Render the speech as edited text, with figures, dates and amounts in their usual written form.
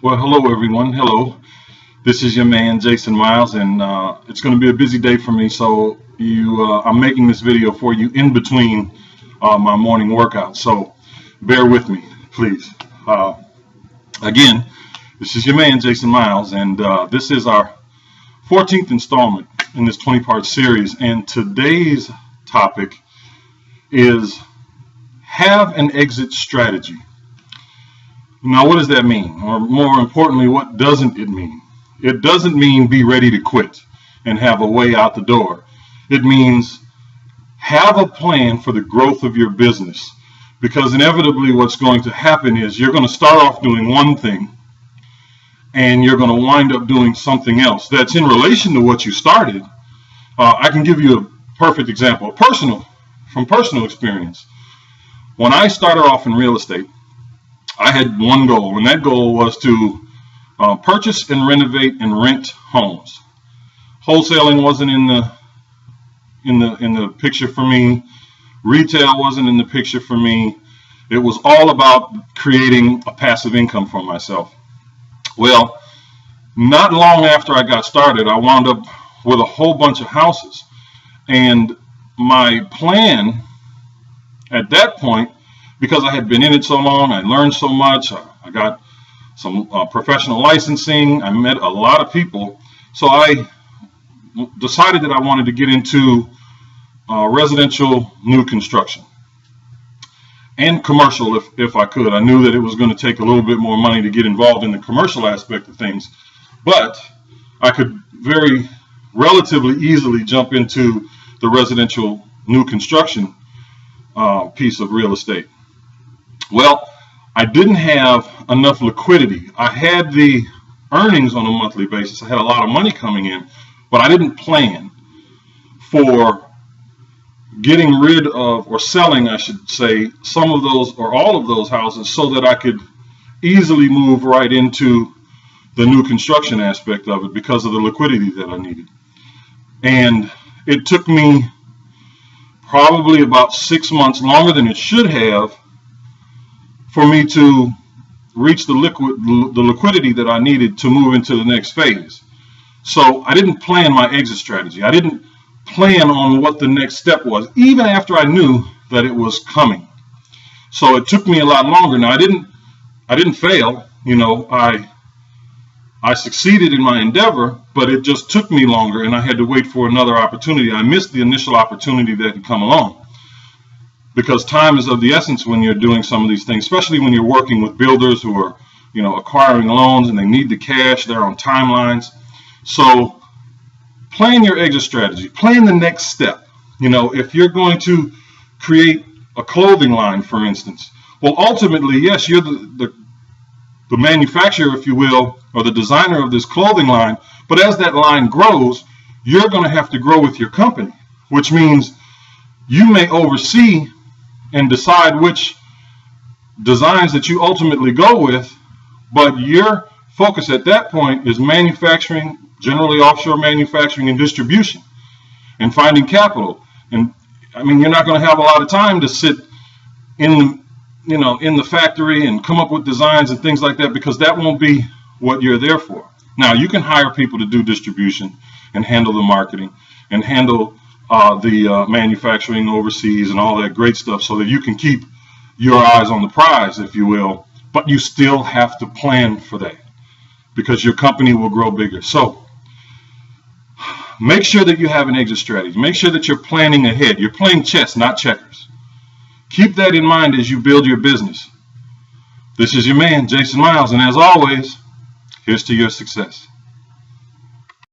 Well, hello everyone. Hello. This is your man Jason Miles, and it's going to be a busy day for me. So I'm making this video for you in between my morning workout. So bear with me, please. Again, this is your man Jason Miles, and this is our 14th installment in this 20-part series. And today's topic is have an exit strategy. Now, what does that mean? Or more importantly, what doesn't it mean? It doesn't mean be ready to quit and have a way out the door. It means have a plan for the growth of your business, because inevitably what's going to happen is you're going to start off doing one thing and you're going to wind up doing something else that's in relation to what you started. I can give you a perfect example, from personal experience. When I started off in real estate, I had one goal, and that goal was to purchase and renovate and rent homes. Wholesaling wasn't in the picture for me. Retail wasn't in the picture for me. It was all about creating a passive income for myself. Well, not long after I got started, I wound up with a whole bunch of houses, and my plan at that point, because I had been in it so long, I learned so much, I got some professional licensing, I met a lot of people, so I decided that I wanted to get into residential new construction and commercial if I could. I knew that it was going to take a little bit more money to get involved in the commercial aspect of things, but I could very relatively easily jump into the residential new construction piece of real estate. Well, I didn't have enough liquidity. I had the earnings on a monthly basis. I had a lot of money coming in, but I didn't plan for getting rid of, or selling, I should say, some of those or all of those houses so that I could easily move right into the new construction aspect of it because of the liquidity that I needed. And it took me probably about 6 months, longer than it should have, for me to reach the liquidity that I needed to move into the next phase. So I didn't plan my exit strategy. I didn't plan on what the next step was, even after I knew that it was coming. So it took me a lot longer. Now I didn't fail. You know, I succeeded in my endeavor, but it just took me longer, and I had to wait for another opportunity. I missed the initial opportunity that had come along, because time is of the essence when you're doing some of these things, especially when you're working with builders who are, you know, acquiring loans and they need the cash. They're on timelines. So plan your exit strategy. Plan the next step. You know, if you're going to create a clothing line, for instance, well, ultimately, yes, you're the manufacturer, if you will, or the designer of this clothing line. But as that line grows, you're going to have to grow with your company, which means you may oversee and decide which designs that you ultimately go with, but your focus at that point is manufacturing, generally offshore manufacturing and distribution, and finding capital. And I mean, you're not going to have a lot of time to sit in the factory and come up with designs and things like that, because that won't be what you're there for. Now, you can hire people to do distribution and handle the marketing and handle the manufacturing overseas and all that great stuff, so that you can keep your eyes on the prize, if you will, but you still have to plan for that, because your company will grow bigger. So make sure that you have an exit strategy. Make sure that you're planning ahead. You're playing chess, not checkers. Keep that in mind as you build your business. This is your man, Jason Miles, and as always, here's to your success.